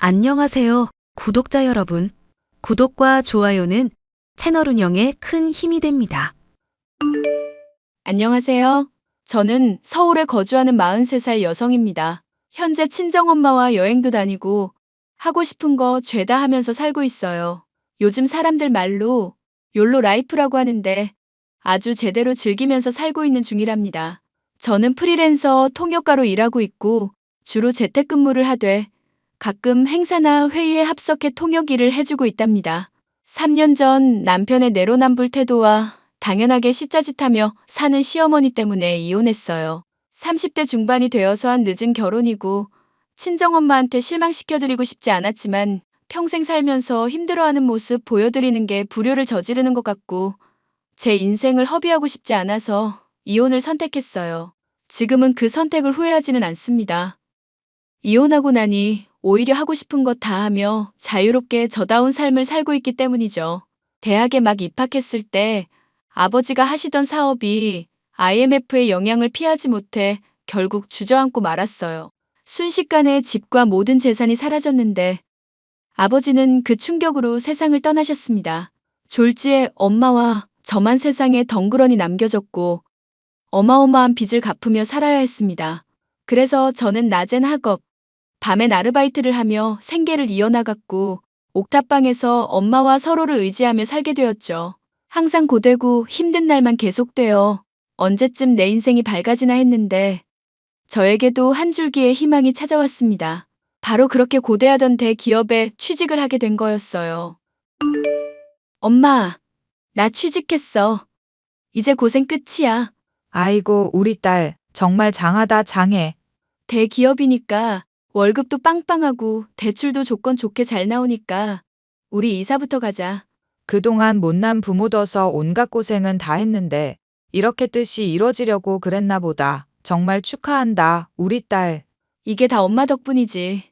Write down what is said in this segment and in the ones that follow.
안녕하세요, 구독자 여러분. 구독과 좋아요는 채널 운영에 큰 힘이 됩니다. 안녕하세요. 저는 서울에 거주하는 43살 여성입니다. 현재 친정엄마와 여행도 다니고 하고 싶은 거 죄다 하면서 살고 있어요. 요즘 사람들 말로 욜로 라이프라고 하는데 아주 제대로 즐기면서 살고 있는 중이랍니다. 저는 프리랜서 통역가로 일하고 있고 주로 재택근무를 하되 가끔 행사나 회의에 합석해 통역 일을 해주고 있답니다. 3년 전 남편의 내로남불 태도와 당연하게 시짜짓하며 사는 시어머니 때문에 이혼했어요. 30대 중반이 되어서 한 늦은 결혼이고 친정엄마한테 실망시켜드리고 싶지 않았지만 평생 살면서 힘들어하는 모습 보여드리는 게 불효를 저지르는 것 같고 제 인생을 허비하고 싶지 않아서 이혼을 선택했어요. 지금은 그 선택을 후회하지는 않습니다. 이혼하고 나니 오히려 하고 싶은 것 다 하며 자유롭게 저다운 삶을 살고 있기 때문이죠. 대학에 막 입학했을 때 아버지가 하시던 사업이 IMF의 영향을 피하지 못해 결국 주저앉고 말았어요. 순식간에 집과 모든 재산이 사라졌는데 아버지는 그 충격으로 세상을 떠나셨습니다. 졸지에 엄마와 저만 세상에 덩그러니 남겨졌고 어마어마한 빚을 갚으며 살아야 했습니다. 그래서 저는 낮엔 학업, 밤엔 아르바이트를 하며 생계를 이어나갔고 옥탑방에서 엄마와 서로를 의지하며 살게 되었죠. 항상 고되고 힘든 날만 계속되어 언제쯤 내 인생이 밝아지나 했는데 저에게도 한 줄기의 희망이 찾아왔습니다. 바로 그렇게 고대하던 대기업에 취직을 하게 된 거였어요. 엄마, 나 취직했어. 이제 고생 끝이야. 아이고, 우리 딸, 정말 장하다, 장해. 대기업이니까 월급도 빵빵하고 대출도 조건 좋게 잘 나오니까 우리 이사부터 가자. 그동안 못난 부모 둬서 온갖 고생은 다 했는데, 이렇게 뜻이 이뤄지려고 그랬나 보다. 정말 축하한다, 우리 딸. 이게 다 엄마 덕분이지.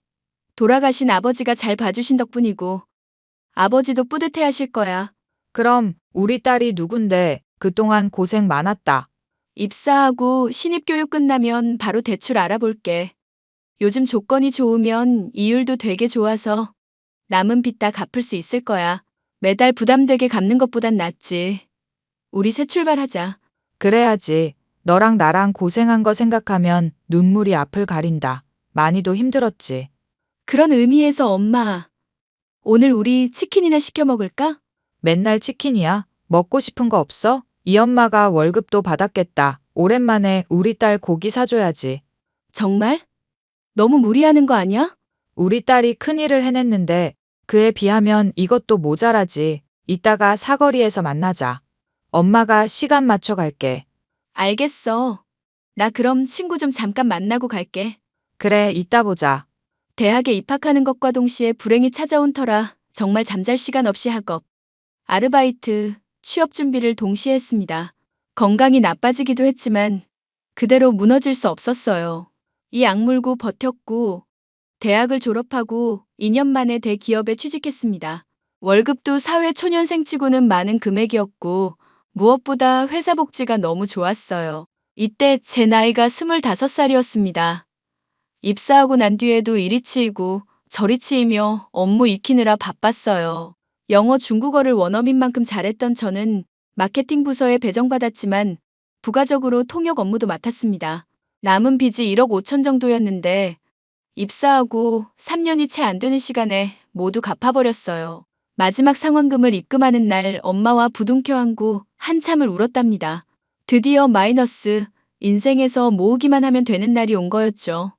돌아가신 아버지가 잘 봐주신 덕분이고 아버지도 뿌듯해 하실 거야. 그럼, 우리 딸이 누군데, 그동안 고생 많았다. 입사하고 신입교육 끝나면 바로 대출 알아볼게. 요즘 조건이 좋으면 이율도 되게 좋아서 남은 빚 다 갚을 수 있을 거야. 매달 부담되게 갚는 것보단 낫지. 우리 새 출발하자. 그래야지. 너랑 나랑 고생한 거 생각하면 눈물이 앞을 가린다. 많이도 힘들었지. 그런 의미에서 엄마, 오늘 우리 치킨이나 시켜 먹을까? 맨날 치킨이야? 먹고 싶은 거 없어? 이 엄마가 월급도 받았겠다. 오랜만에 우리 딸 고기 사줘야지. 정말? 너무 무리하는 거 아니야? 우리 딸이 큰일을 해냈는데 그에 비하면 이것도 모자라지. 이따가 사거리에서 만나자. 엄마가 시간 맞춰 갈게. 알겠어. 나 그럼 친구 좀 잠깐 만나고 갈게. 그래, 이따 보자. 대학에 입학하는 것과 동시에 불행이 찾아온 터라 정말 잠잘 시간 없이 학업, 아르바이트, 취업 준비를 동시에 했습니다. 건강이 나빠지기도 했지만 그대로 무너질 수 없었어요. 이 악물고 버텼고 대학을 졸업하고 2년 만에 대기업에 취직했습니다. 월급도 사회 초년생 치고는 많은 금액이었고 무엇보다 회사 복지가 너무 좋았어요. 이때 제 나이가 25살이었습니다. 입사하고 난 뒤에도 이리 치이고 저리 치이며 업무 익히느라 바빴어요. 영어, 중국어를 원어민 만큼 잘했던 저는 마케팅 부서에 배정받았지만 부가적으로 통역 업무도 맡았습니다. 남은 빚이 1억 5천 정도였는데 입사하고 3년이 채 안 되는 시간에 모두 갚아버렸어요. 마지막 상환금을 입금하는 날 엄마와 부둥켜 안고 한참을 울었답니다. 드디어 마이너스, 인생에서 모으기만 하면 되는 날이 온 거였죠.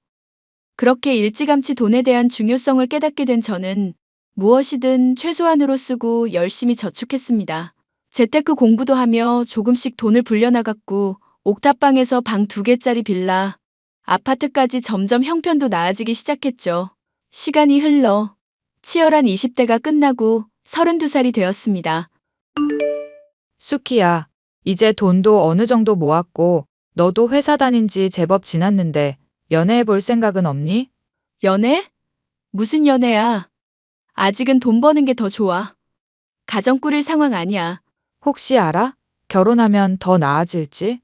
그렇게 일찌감치 돈에 대한 중요성을 깨닫게 된 저는 무엇이든 최소한으로 쓰고 열심히 저축했습니다. 재테크 공부도 하며 조금씩 돈을 불려나갔고 옥탑방에서 방 2개짜리 빌라, 아파트까지 점점 형편도 나아지기 시작했죠. 시간이 흘러 치열한 20대가 끝나고 32살이 되었습니다. 수키야, 이제 돈도 어느 정도 모았고 너도 회사 다닌 지 제법 지났는데 연애해 볼 생각은 없니? 연애? 무슨 연애야? 아직은 돈 버는 게 더 좋아. 가정 꾸릴 상황 아니야. 혹시 알아? 결혼하면 더 나아질지?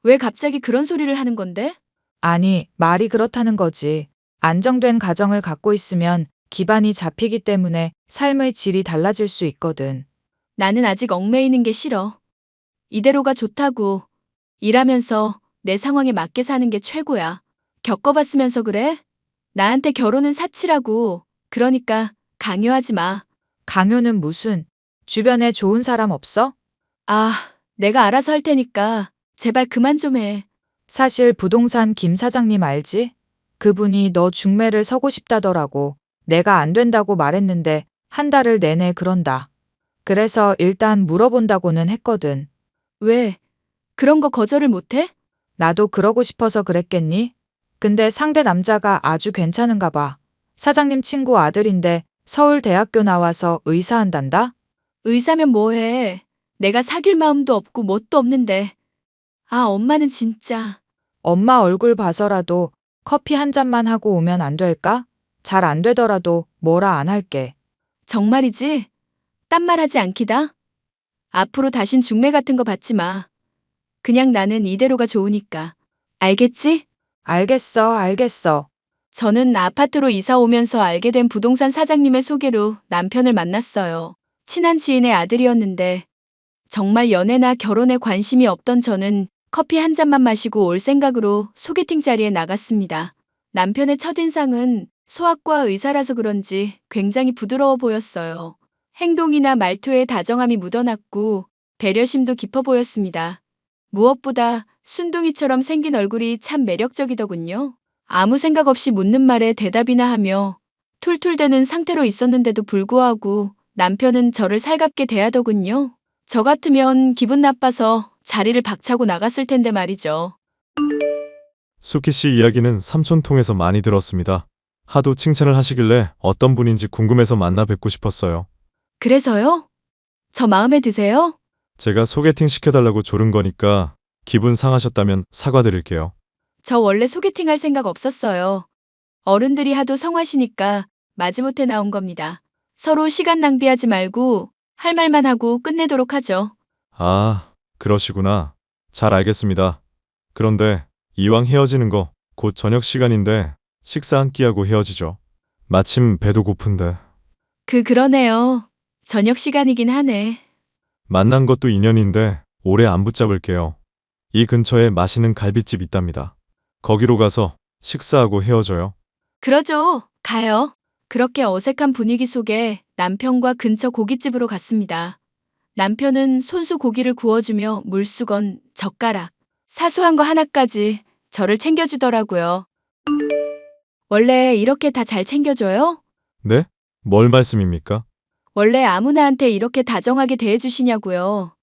왜 갑자기 그런 소리를 하는 건데? 아니, 말이 그렇다는 거지. 안정된 가정을 갖고 있으면 기반이 잡히기 때문에 삶의 질이 달라질 수 있거든. 나는 아직 얽매이는 게 싫어. 이대로가 좋다고. 일하면서 내 상황에 맞게 사는 게 최고야. 겪어봤으면서 그래? 나한테 결혼은 사치라고. 그러니까 강요하지 마. 강요는 무슨? 주변에 좋은 사람 없어? 아, 내가 알아서 할 테니까 제발 그만 좀 해. 사실 부동산 김 사장님 알지? 그분이 너 중매를 서고 싶다더라고. 내가 안 된다고 말했는데 한 달을 내내 그런다. 그래서 일단 물어본다고는 했거든. 왜? 그런 거 거절을 못해? 나도 그러고 싶어서 그랬겠니? 근데 상대 남자가 아주 괜찮은가 봐. 사장님 친구 아들인데 서울대학교 나와서 의사한단다? 의사면 뭐해? 내가 사귈 마음도 없고 뭣도 없는데. 아, 엄마는 진짜. 엄마 얼굴 봐서라도 커피 한 잔만 하고 오면 안 될까? 잘 안 되더라도 뭐라 안 할게. 정말이지? 딴말하지 않기다? 앞으로 다신 중매 같은 거 받지 마. 그냥 나는 이대로가 좋으니까. 알겠지? 알겠어, 알겠어. 저는 아파트로 이사 오면서 알게 된 부동산 사장님의 소개로 남편을 만났어요. 친한 지인의 아들이었는데 정말 연애나 결혼에 관심이 없던 저는 커피 한 잔만 마시고 올 생각으로 소개팅 자리에 나갔습니다. 남편의 첫인상은 소아과 의사라서 그런지 굉장히 부드러워 보였어요. 행동이나 말투에 다정함이 묻어났고 배려심도 깊어 보였습니다. 무엇보다 순둥이처럼 생긴 얼굴이 참 매력적이더군요. 아무 생각 없이 묻는 말에 대답이나 하며 툴툴대는 상태로 있었는데도 불구하고 남편은 저를 살갑게 대하더군요. 저 같으면 기분 나빠서 자리를 박차고 나갔을 텐데 말이죠. 수키 씨 이야기는 삼촌 통해서 많이 들었습니다. 하도 칭찬을 하시길래 어떤 분인지 궁금해서 만나 뵙고 싶었어요. 그래서요? 저 마음에 드세요? 제가 소개팅 시켜달라고 조른 거니까 기분 상하셨다면 사과드릴게요. 저 원래 소개팅 할 생각 없었어요. 어른들이 하도 성하시니까 마지못해 나온 겁니다. 서로 시간 낭비하지 말고 할 말만 하고 끝내도록 하죠. 아, 그러시구나. 잘 알겠습니다. 그런데 이왕 헤어지는 거 곧 저녁 시간인데 식사 한 끼 하고 헤어지죠. 마침 배도 고픈데. 그러네요. 저녁 시간이긴 하네. 만난 것도 인연인데 오래 안 붙잡을게요. 이 근처에 맛있는 갈비집 있답니다. 거기로 가서 식사하고 헤어져요. 그러죠. 가요. 그렇게 어색한 분위기 속에 남편과 근처 고깃집으로 갔습니다. 남편은 손수 고기를 구워주며 물수건, 젓가락, 사소한 거 하나까지 저를 챙겨주더라고요. 원래 이렇게 다 잘 챙겨줘요? 네? 뭘 말씀입니까? 원래 아무나한테 이렇게 다정하게 대해주시냐고요.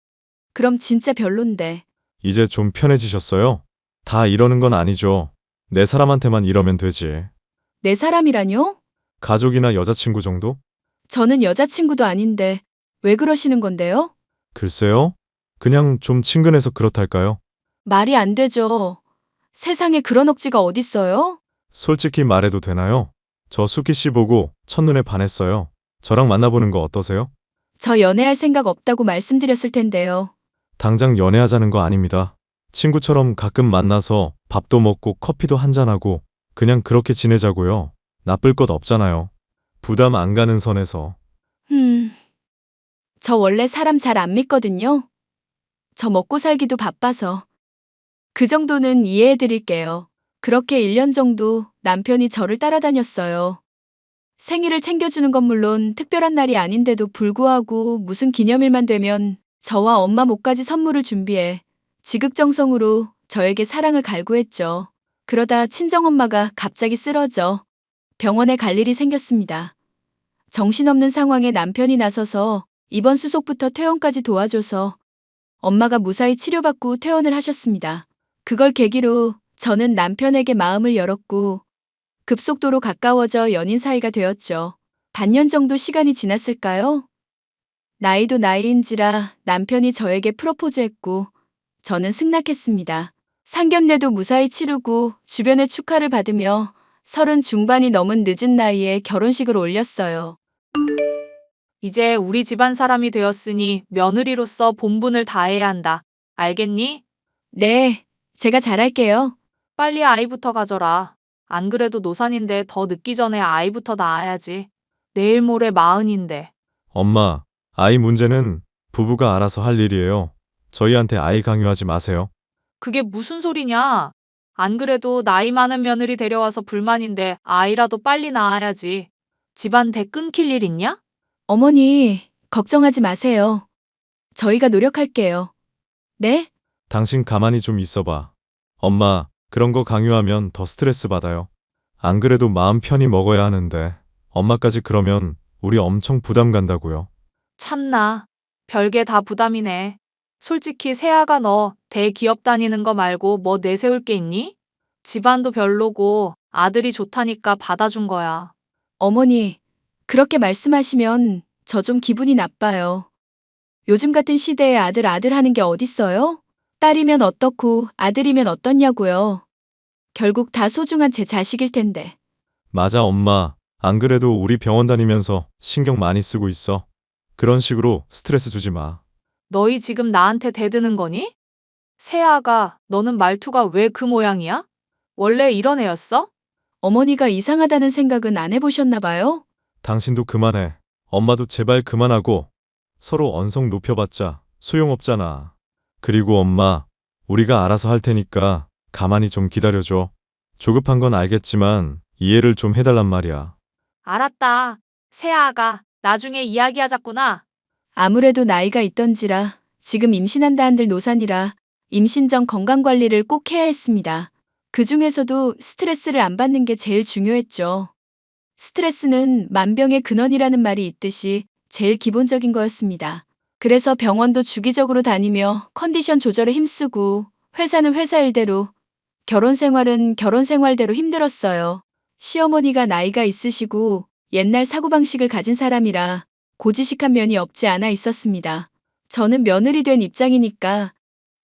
그럼 진짜 별론데. 이제 좀 편해지셨어요? 다 이러는 건 아니죠. 내 사람한테만 이러면 되지. 내 사람이라뇨? 가족이나 여자친구 정도? 저는 여자친구도 아닌데 왜 그러시는 건데요? 글쎄요. 그냥 좀 친근해서 그렇달까요? 말이 안 되죠. 세상에 그런 억지가 어딨어요? 솔직히 말해도 되나요? 저 수키 씨 보고 첫눈에 반했어요. 저랑 만나보는 거 어떠세요? 저 연애할 생각 없다고 말씀드렸을 텐데요. 당장 연애하자는 거 아닙니다. 친구처럼 가끔 만나서 밥도 먹고 커피도 한잔하고 그냥 그렇게 지내자고요. 나쁠 것 없잖아요. 부담 안 가는 선에서. 저 원래 사람 잘 안 믿거든요. 저 먹고 살기도 바빠서. 그 정도는 이해해 드릴게요. 그렇게 1년 정도 남편이 저를 따라다녔어요. 생일을 챙겨주는 건 물론 특별한 날이 아닌데도 불구하고 무슨 기념일만 되면 저와 엄마 목까지 선물을 준비해 지극정성으로 저에게 사랑을 갈구했죠. 그러다 친정엄마가 갑자기 쓰러져 병원에 갈 일이 생겼습니다. 정신없는 상황에 남편이 나서서 입원 수속부터 퇴원까지 도와줘서 엄마가 무사히 치료받고 퇴원을 하셨습니다. 그걸 계기로 저는 남편에게 마음을 열었고 급속도로 가까워져 연인 사이가 되었죠. 반년 정도 시간이 지났을까요? 나이도 나이인지라 남편이 저에게 프로포즈했고 저는 승낙했습니다. 상견례도 무사히 치르고 주변의 축하를 받으며 30 중반이 넘은 늦은 나이에 결혼식을 올렸어요. 이제 우리 집안 사람이 되었으니 며느리로서 본분을 다해야 한다. 알겠니? 네, 제가 잘할게요. 빨리 아이부터 가져라. 안 그래도 노산인데 더 늦기 전에 아이부터 낳아야지. 내일 모레 40인데. 엄마, 아이 문제는 부부가 알아서 할 일이에요. 저희한테 아이 강요하지 마세요. 그게 무슨 소리냐? 안 그래도 나이 많은 며느리 데려와서 불만인데 아이라도 빨리 낳아야지. 집안 대 끊길 일 있냐? 어머니, 걱정하지 마세요. 저희가 노력할게요. 네? 당신 가만히 좀 있어봐. 엄마, 그런 거 강요하면 더 스트레스 받아요. 안 그래도 마음 편히 먹어야 하는데 엄마까지 그러면 우리 엄청 부담 간다고요. 참나. 별게 다 부담이네. 솔직히 세아가 너 대기업 다니는 거 말고 뭐 내세울 게 있니? 집안도 별로고 아들이 좋다니까 받아준 거야. 어머니, 그렇게 말씀하시면 저 좀 기분이 나빠요. 요즘 같은 시대에 아들 하는 게 어딨어요? 딸이면 어떻고 아들이면 어떻냐고요. 결국 다 소중한 제 자식일 텐데. 맞아, 엄마. 안 그래도 우리 병원 다니면서 신경 많이 쓰고 있어. 그런 식으로 스트레스 주지 마. 너희 지금 나한테 대드는 거니? 세아가 너는 말투가 왜 그 모양이야? 원래 이런 애였어? 어머니가 이상하다는 생각은 안 해보셨나 봐요? 당신도 그만해. 엄마도 제발 그만하고 서로 언성 높여봤자 소용없잖아. 그리고 엄마, 우리가 알아서 할 테니까 가만히 좀 기다려줘. 조급한 건 알겠지만 이해를 좀 해달란 말이야. 알았다. 세아가 나중에 이야기하자꾸나. 아무래도 나이가 있던지라 지금 임신한다 한들 노산이라 임신 전 건강관리를 꼭 해야 했습니다. 그 중에서도 스트레스를 안 받는 게 제일 중요했죠. 스트레스는 만병의 근원이라는 말이 있듯이 제일 기본적인 거였습니다. 그래서 병원도 주기적으로 다니며 컨디션 조절에 힘쓰고 회사는 회사 일대로 결혼 생활은 결혼 생활대로 힘들었어요. 시어머니가 나이가 있으시고 옛날 사고방식을 가진 사람이라 고지식한 면이 없지 않아 있었습니다. 저는 며느리 된 입장이니까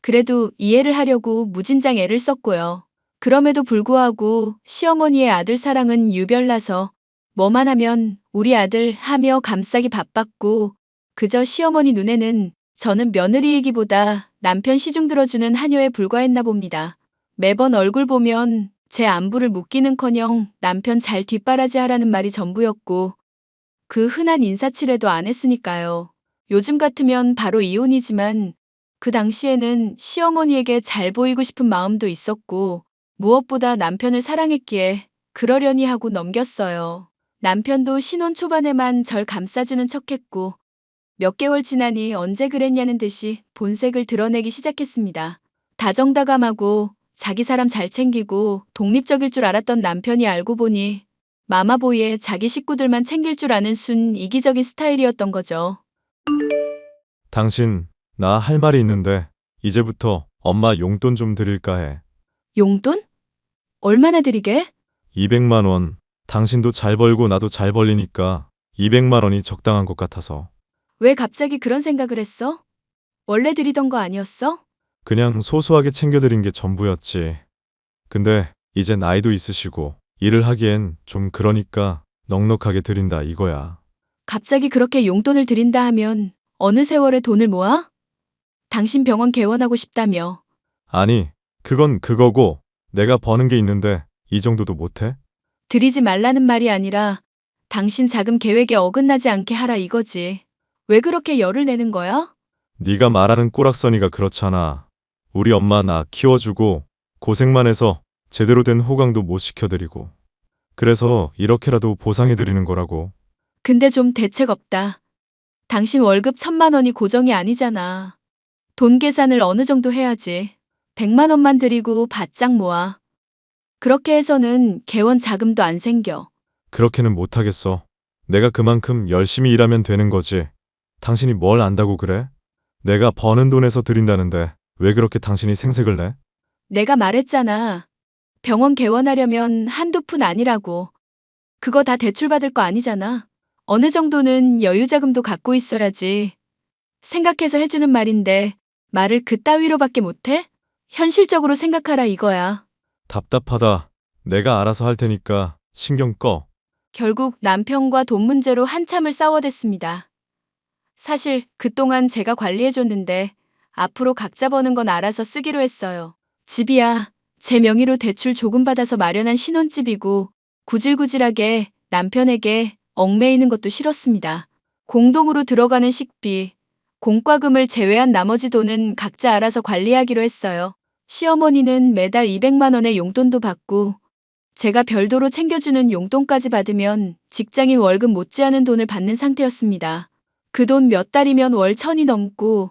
그래도 이해를 하려고 무진장 애를 썼고요. 그럼에도 불구하고 시어머니의 아들 사랑은 유별나서 뭐만 하면 우리 아들 하며 감싸기 바빴고 그저 시어머니 눈에는 저는 며느리이기보다 남편 시중 들어주는 하녀에 불과했나 봅니다. 매번 얼굴 보면 제 안부를 묻기는커녕 남편 잘 뒷바라지 하라는 말이 전부였고 그 흔한 인사치레도 안 했으니까요. 요즘 같으면 바로 이혼이지만 그 당시에는 시어머니에게 잘 보이고 싶은 마음도 있었고 무엇보다 남편을 사랑했기에 그러려니 하고 넘겼어요. 남편도 신혼 초반에만 절 감싸주는 척했고 몇 개월 지나니 언제 그랬냐는 듯이 본색을 드러내기 시작했습니다. 다정다감하고 자기 사람 잘 챙기고 독립적일 줄 알았던 남편이 알고 보니 마마보이에 자기 식구들만 챙길 줄 아는 순 이기적인 스타일이었던 거죠. 당신, 나 할 말이 있는데 이제부터 엄마 용돈 좀 드릴까 해. 용돈? 얼마나 드리게? 200만 원. 당신도 잘 벌고 나도 잘 벌리니까 200만 원이 적당한 것 같아서. 왜 갑자기 그런 생각을 했어? 원래 드리던 거 아니었어? 그냥 소소하게 챙겨드린 게 전부였지. 근데 이제 나이도 있으시고 일을 하기엔 좀 그러니까 넉넉하게 드린다 이거야. 갑자기 그렇게 용돈을 드린다 하면 어느 세월에 돈을 모아? 당신 병원 개원하고 싶다며. 아니, 그건 그거고 내가 버는 게 있는데 이 정도도 못해? 드리지 말라는 말이 아니라 당신 자금 계획에 어긋나지 않게 하라 이거지. 왜 그렇게 열을 내는 거야? 네가 말하는 꼬락서니가 그렇잖아. 우리 엄마 나 키워주고 고생만 해서 제대로 된 호강도 못 시켜드리고. 그래서 이렇게라도 보상해드리는 거라고. 근데 좀 대책 없다. 당신 월급 1,000만 원이 고정이 아니잖아. 돈 계산을 어느 정도 해야지. 100만 원만 드리고 바짝 모아. 그렇게 해서는 개원 자금도 안 생겨. 그렇게는 못하겠어. 내가 그만큼 열심히 일하면 되는 거지. 당신이 뭘 안다고 그래? 내가 버는 돈에서 드린다는데 왜 그렇게 당신이 생색을 내? 내가 말했잖아. 병원 개원하려면 한두 푼 아니라고. 그거 다 대출받을 거 아니잖아. 어느 정도는 여유자금도 갖고 있어야지. 생각해서 해주는 말인데 말을 그따위로밖에 못해? 현실적으로 생각하라 이거야. 답답하다. 내가 알아서 할 테니까 신경 꺼. 결국 남편과 돈 문제로 한참을 싸워댔습니다. 사실 그동안 제가 관리해줬는데 앞으로 각자 버는 건 알아서 쓰기로 했어요. 집이야 제 명의로 대출 조금 받아서 마련한 신혼집이고 구질구질하게 남편에게 얽매이는 것도 싫었습니다. 공동으로 들어가는 식비, 공과금을 제외한 나머지 돈은 각자 알아서 관리하기로 했어요. 시어머니는 매달 200만 원의 용돈도 받고 제가 별도로 챙겨주는 용돈까지 받으면 직장인 월급 못지않은 돈을 받는 상태였습니다. 그 돈 몇 달이면 월 1000이 넘고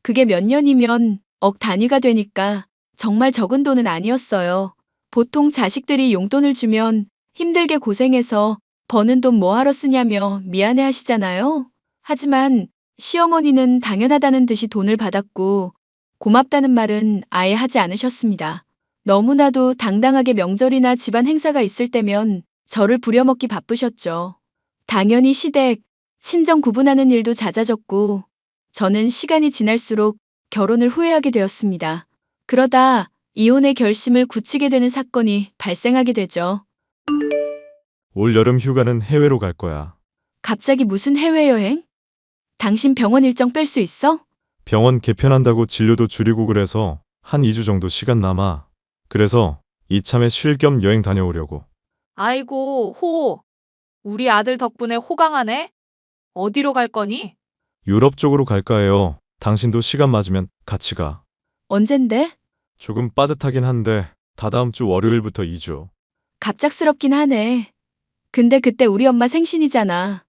그게 몇 년이면 억 단위가 되니까 정말 적은 돈은 아니었어요. 보통 자식들이 용돈을 주면 힘들게 고생해서 버는 돈 뭐하러 쓰냐며 미안해 하시잖아요. 하지만 시어머니는 당연하다는 듯이 돈을 받았고 고맙다는 말은 아예 하지 않으셨습니다. 너무나도 당당하게 명절이나 집안 행사가 있을 때면 저를 부려먹기 바쁘셨죠. 당연히 시댁, 친정 구분하는 일도 잦아졌고 저는 시간이 지날수록 결혼을 후회하게 되었습니다. 그러다 이혼의 결심을 굳히게 되는 사건이 발생하게 되죠. 올 여름 휴가는 해외로 갈 거야. 갑자기 무슨 해외여행? 당신 병원 일정 뺄 수 있어? 병원 개편한다고 진료도 줄이고 그래서 한 2주 정도 시간 남아. 그래서 이참에 쉴 겸 여행 다녀오려고. 아이고, 호. 우리 아들 덕분에 호강하네? 어디로 갈 거니? 유럽 쪽으로 갈까 해요. 당신도 시간 맞으면 같이 가. 언젠데? 조금 빠듯하긴 한데 다다음 주 월요일부터 2주. 갑작스럽긴 하네. 근데 그때 우리 엄마 생신이잖아.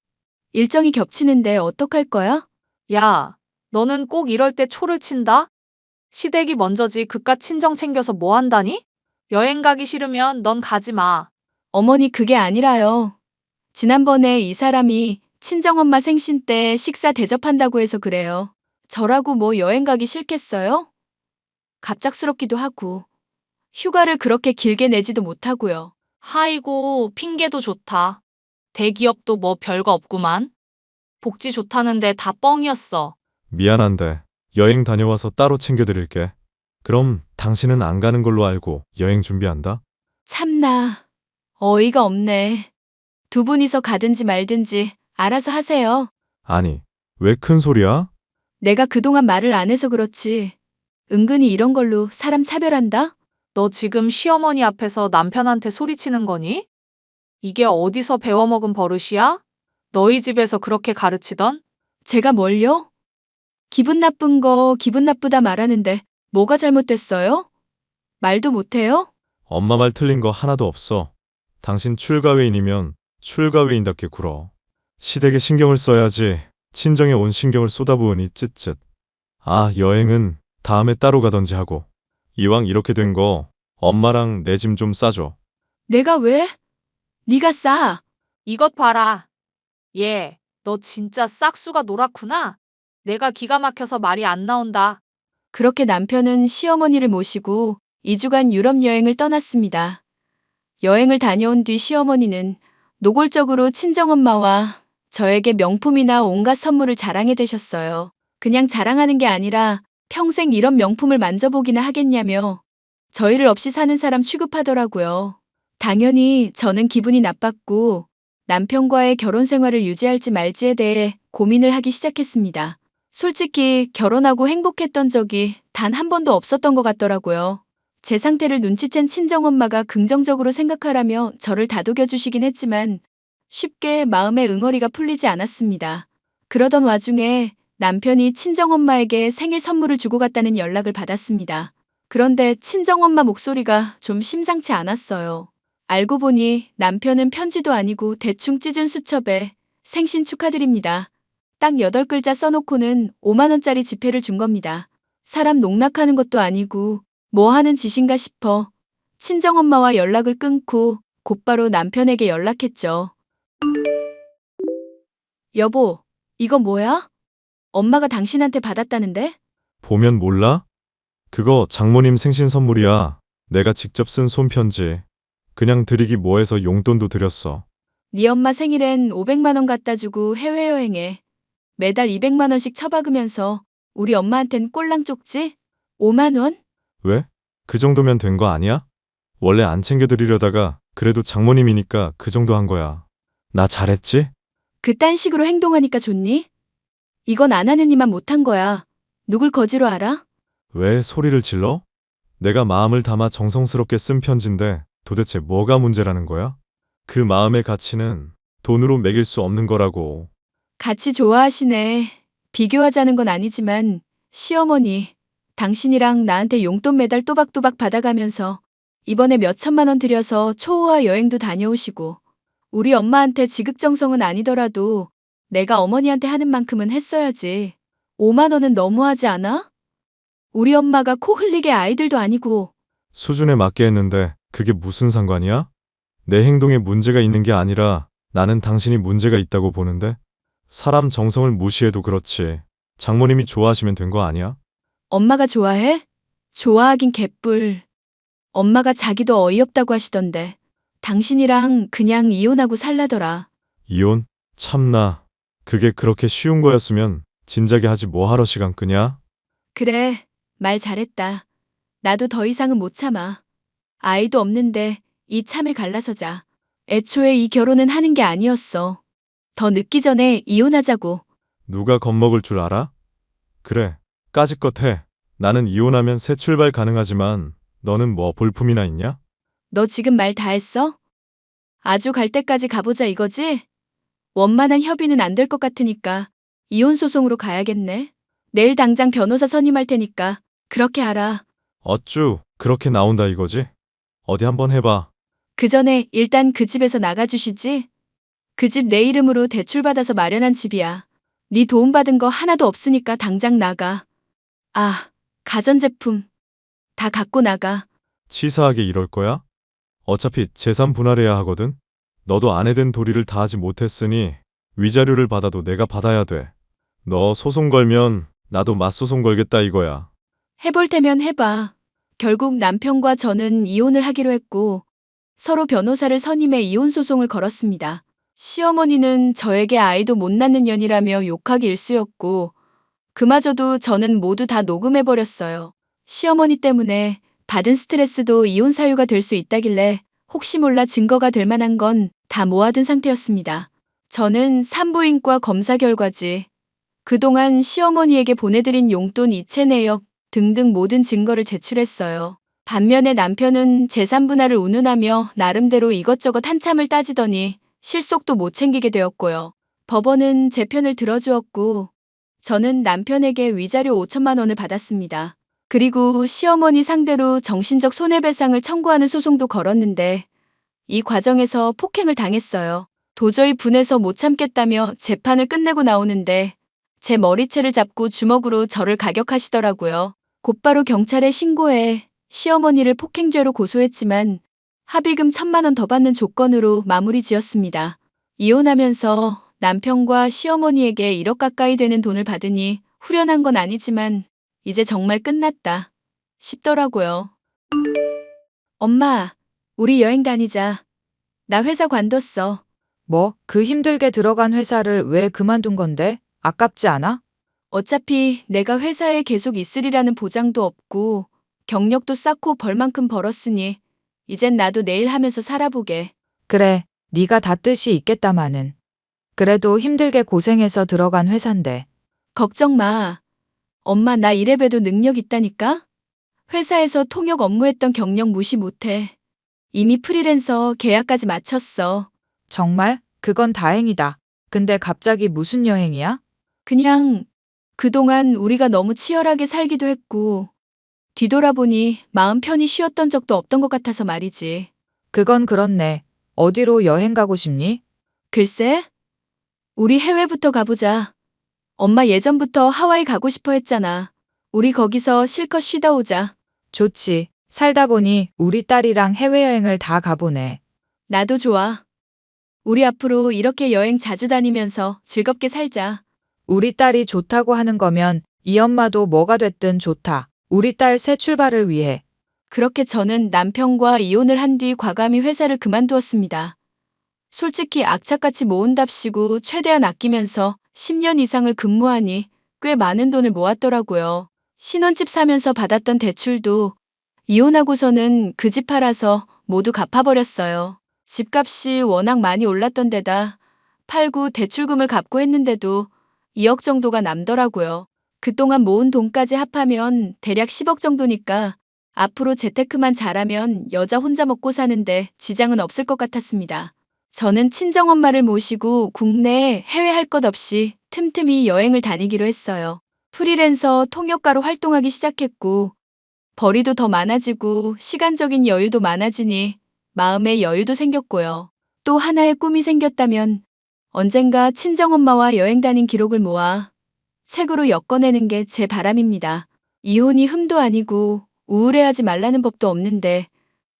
일정이 겹치는데 어떡할 거야? 야, 너는 꼭 이럴 때 초를 친다? 시댁이 먼저지 그깟 친정 챙겨서 뭐 한다니? 여행 가기 싫으면 넌 가지 마. 어머니 그게 아니라요. 지난번에 이 사람이 친정엄마 생신 때 식사 대접한다고 해서 그래요. 저라고 뭐 여행 가기 싫겠어요? 갑작스럽기도 하고 휴가를 그렇게 길게 내지도 못하고요. 하이고, 핑계도 좋다. 대기업도 뭐 별거 없구만. 복지 좋다는데 다 뻥이었어. 미안한데 여행 다녀와서 따로 챙겨드릴게. 그럼 당신은 안 가는 걸로 알고 여행 준비한다? 참나, 어이가 없네. 두 분이서 가든지 말든지 알아서 하세요. 아니, 왜 큰 소리야? 내가 그동안 말을 안 해서 그렇지. 은근히 이런 걸로 사람 차별한다? 너 지금 시어머니 앞에서 남편한테 소리치는 거니? 이게 어디서 배워먹은 버릇이야? 너희 집에서 그렇게 가르치던? 제가 뭘요? 기분 나쁜 거 기분 나쁘다 말하는데 뭐가 잘못됐어요? 말도 못해요? 엄마 말 틀린 거 하나도 없어. 당신 출가회인이면 출가회인답게 굴어. 시댁에 신경을 써야지 친정에 온 신경을 쏟아부으니 쯧쯧. 아, 여행은 다음에 따로 가던지 하고. 이왕 이렇게 된 거 엄마랑 내 짐 좀 싸줘. 내가 왜? 네가 싸. 이것 봐라. 얘, 너 진짜 싹수가 노랗구나. 내가 기가 막혀서 말이 안 나온다. 그렇게 남편은 시어머니를 모시고 2주간 유럽 여행을 떠났습니다. 여행을 다녀온 뒤 시어머니는 노골적으로 친정엄마와 저에게 명품이나 온갖 선물을 자랑해 대셨어요. 그냥 자랑하는 게 아니라 평생 이런 명품을 만져보기나 하겠냐며 저희를 없이 사는 사람 취급하더라고요. 당연히 저는 기분이 나빴고 남편과의 결혼 생활을 유지할지 말지에 대해 고민을 하기 시작했습니다. 솔직히 결혼하고 행복했던 적이 단 한 번도 없었던 것 같더라고요. 제 상태를 눈치챈 친정엄마가 긍정적으로 생각하라며 저를 다독여 주시긴 했지만 쉽게 마음의 응어리가 풀리지 않았습니다. 그러던 와중에 남편이 친정엄마에게 생일 선물을 주고 갔다는 연락을 받았습니다. 그런데 친정엄마 목소리가 좀 심상치 않았어요. 알고 보니 남편은 편지도 아니고 대충 찢은 수첩에 생신 축하드립니다. 딱 8글자 써놓고는 5만 원짜리 지폐를 준 겁니다. 사람 농락하는 것도 아니고 뭐 하는 짓인가 싶어 친정엄마와 연락을 끊고 곧바로 남편에게 연락했죠. 여보, 이거 뭐야? 엄마가 당신한테 받았다는데? 보면 몰라? 그거 장모님 생신 선물이야. 내가 직접 쓴 손편지. 그냥 드리기 뭐해서 용돈도 드렸어. 네 엄마 생일엔 500만 원 갖다 주고 해외여행에 매달 200만 원씩 처박으면서 우리 엄마한텐 꼴랑 쪽지? 5만 원? 왜? 그 정도면 된 거 아니야? 원래 안 챙겨드리려다가 그래도 장모님이니까 그 정도 한 거야. 나 잘했지? 그딴 식으로 행동하니까 좋니? 이건 안 하는 이만 못한 거야. 누굴 거지로 알아? 왜 소리를 질러? 내가 마음을 담아 정성스럽게 쓴 편지인데 도대체 뭐가 문제라는 거야? 그 마음의 가치는 돈으로 매길 수 없는 거라고. 같이 좋아하시네. 비교하자는 건 아니지만 시어머니, 당신이랑 나한테 용돈 매달 또박또박 받아가면서 이번에 몇 천만 원 들여서 초호화 여행도 다녀오시고 우리 엄마한테 지극정성은 아니더라도 내가 어머니한테 하는 만큼은 했어야지. 5만 원은 너무하지 않아? 우리 엄마가 코 흘리게 아이들도 아니고. 수준에 맞게 했는데 그게 무슨 상관이야? 내 행동에 문제가 있는 게 아니라 나는 당신이 문제가 있다고 보는데? 사람 정성을 무시해도 그렇지. 장모님이 좋아하시면 된 거 아니야? 엄마가 좋아해? 좋아하긴 개뿔. 엄마가 자기도 어이없다고 하시던데. 당신이랑 그냥 이혼하고 살라더라. 이혼? 참나. 그게 그렇게 쉬운 거였으면 진작에 하지 뭐 하러 시간 끄냐? 그래, 말 잘했다. 나도 더 이상은 못 참아. 아이도 없는데 이 참에 갈라서자. 애초에 이 결혼은 하는 게 아니었어. 더 늦기 전에 이혼하자고. 누가 겁먹을 줄 알아? 그래, 까짓것 해. 나는 이혼하면 새 출발 가능하지만 너는 뭐 볼품이나 있냐? 너 지금 말 다 했어? 아주 갈 때까지 가보자 이거지? 원만한 협의는 안 될 것 같으니까 이혼 소송으로 가야겠네. 내일 당장 변호사 선임할 테니까 그렇게 하라. 어쭈, 그렇게 나온다 이거지? 어디 한번 해봐. 그 전에 일단 그 집에서 나가주시지? 그 집 내 이름으로 대출받아서 마련한 집이야. 네 도움받은 거 하나도 없으니까 당장 나가. 아, 가전제품 다 갖고 나가. 치사하게 이럴 거야? 어차피 재산 분할해야 하거든? 너도 아내 된 도리를 다하지 못했으니 위자료를 받아도 내가 받아야 돼. 너 소송 걸면 나도 맞소송 걸겠다 이거야. 해볼 테면 해봐. 결국 남편과 저는 이혼을 하기로 했고 서로 변호사를 선임해 이혼 소송을 걸었습니다. 시어머니는 저에게 아이도 못 낳는 년이라며 욕하기 일쑤였고 그마저도 저는 모두 다 녹음해버렸어요. 시어머니 때문에 받은 스트레스도 이혼 사유가 될 수 있다길래 혹시 몰라 증거가 될 만한 건 다 모아둔 상태였습니다. 저는 산부인과 검사 결과지, 그동안 시어머니에게 보내드린 용돈 이체 내역 등등 모든 증거를 제출했어요. 반면에 남편은 재산 분할을 운운하며 나름대로 이것저것 한참을 따지더니 실속도 못 챙기게 되었고요. 법원은 제 편을 들어주었고 저는 남편에게 위자료 5천만 원을 받았습니다. 그리고 시어머니 상대로 정신적 손해배상을 청구하는 소송도 걸었는데 이 과정에서 폭행을 당했어요. 도저히 분해서 못 참겠다며 재판을 끝내고 나오는데 제 머리채를 잡고 주먹으로 저를 가격하시더라고요. 곧바로 경찰에 신고해 시어머니를 폭행죄로 고소했지만 합의금 1,000만 원 더 받는 조건으로 마무리 지었습니다. 이혼하면서 남편과 시어머니에게 1억 가까이 되는 돈을 받으니 후련한 건 아니지만 이제 정말 끝났다 싶더라고요. 엄마, 우리 여행 다니자. 나 회사 관뒀어. 뭐, 그 힘들게 들어간 회사를 왜 그만둔 건데? 아깝지 않아? 어차피 내가 회사에 계속 있으리라는 보장도 없고 경력도 쌓고 벌 만큼 벌었으니 이젠 나도 내일 하면서 살아보게. 그래, 네가 다 뜻이 있겠다마는. 그래도 힘들게 고생해서 들어간 회사인데. 걱정 마. 엄마 나 이래봬도 능력 있다니까? 회사에서 통역 업무했던 경력 무시 못해. 이미 프리랜서 계약까지 마쳤어. 정말? 그건 다행이다. 근데 갑자기 무슨 여행이야? 그냥 그동안 우리가 너무 치열하게 살기도 했고 뒤돌아보니 마음 편히 쉬었던 적도 없던 것 같아서 말이지. 그건 그렇네. 어디로 여행 가고 싶니? 글쎄, 우리 해외부터 가보자. 엄마 예전부터 하와이 가고 싶어 했잖아. 우리 거기서 실컷 쉬다 오자. 좋지. 살다 보니 우리 딸이랑 해외여행을 다 가보네. 나도 좋아. 우리 앞으로 이렇게 여행 자주 다니면서 즐겁게 살자. 우리 딸이 좋다고 하는 거면 이 엄마도 뭐가 됐든 좋다. 우리 딸 새 출발을 위해. 그렇게 저는 남편과 이혼을 한 뒤 과감히 회사를 그만두었습니다. 솔직히 악착같이 모은답시고 최대한 아끼면서 10년 이상을 근무하니 꽤 많은 돈을 모았더라고요. 신혼집 사면서 받았던 대출도 이혼하고서는 그 집 팔아서 모두 갚아버렸어요. 집값이 워낙 많이 올랐던 데다 팔고 대출금을 갚고 했는데도 2억 정도가 남더라고요. 그동안 모은 돈까지 합하면 대략 10억 정도니까 앞으로 재테크만 잘하면 여자 혼자 먹고 사는데 지장은 없을 것 같았습니다. 저는 친정엄마를 모시고 국내, 해외 할 것 없이 틈틈이 여행을 다니기로 했어요. 프리랜서 통역가로 활동하기 시작했고, 벌이도 더 많아지고 시간적인 여유도 많아지니 마음의 여유도 생겼고요. 또 하나의 꿈이 생겼다면 언젠가 친정엄마와 여행 다닌 기록을 모아 책으로 엮어내는 게 제 바람입니다. 이혼이 흠도 아니고 우울해하지 말라는 법도 없는데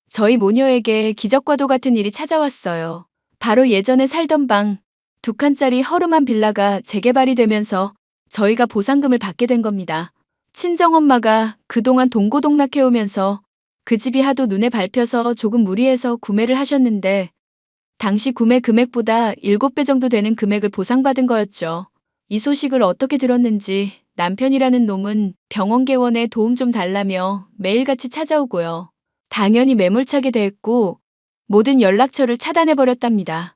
저희 모녀에게 기적과도 같은 일이 찾아왔어요. 바로 예전에 살던 방, 2칸짜리 허름한 빌라가 재개발이 되면서 저희가 보상금을 받게 된 겁니다. 친정엄마가 그동안 동고동락해오면서 그 집이 하도 눈에 밟혀서 조금 무리해서 구매를 하셨는데 당시 구매 금액보다 7배 정도 되는 금액을 보상받은 거였죠. 이 소식을 어떻게 들었는지 남편이라는 놈은 병원 개원에 도움 좀 달라며 매일같이 찾아오고요. 당연히 매몰차게 대했고 모든 연락처를 차단해버렸답니다.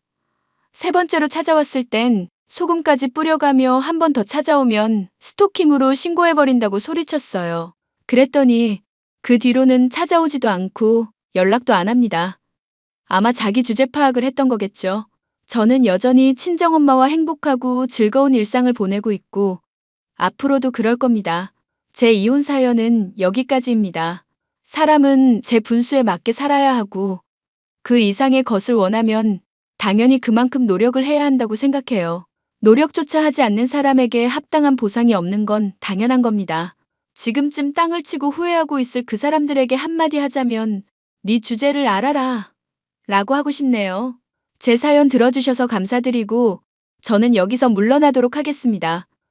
3번째로 찾아왔을 땐 소금까지 뿌려가며 한 번 더 찾아오면 스토킹으로 신고해버린다고 소리쳤어요. 그랬더니 그 뒤로는 찾아오지도 않고 연락도 안 합니다. 아마 자기 주제 파악을 했던 거겠죠. 저는 여전히 친정엄마와 행복하고 즐거운 일상을 보내고 있고 앞으로도 그럴 겁니다. 제 이혼 사연은 여기까지입니다. 사람은 제 분수에 맞게 살아야 하고 그 이상의 것을 원하면 당연히 그만큼 노력을 해야 한다고 생각해요. 노력조차 하지 않는 사람에게 합당한 보상이 없는 건 당연한 겁니다. 지금쯤 땅을 치고 후회하고 있을 그 사람들에게 한마디 하자면 네 주제를 알아라 라고 하고 싶네요. 제 사연 들어주셔서 감사드리고 저는 여기서 물러나도록 하겠습니다.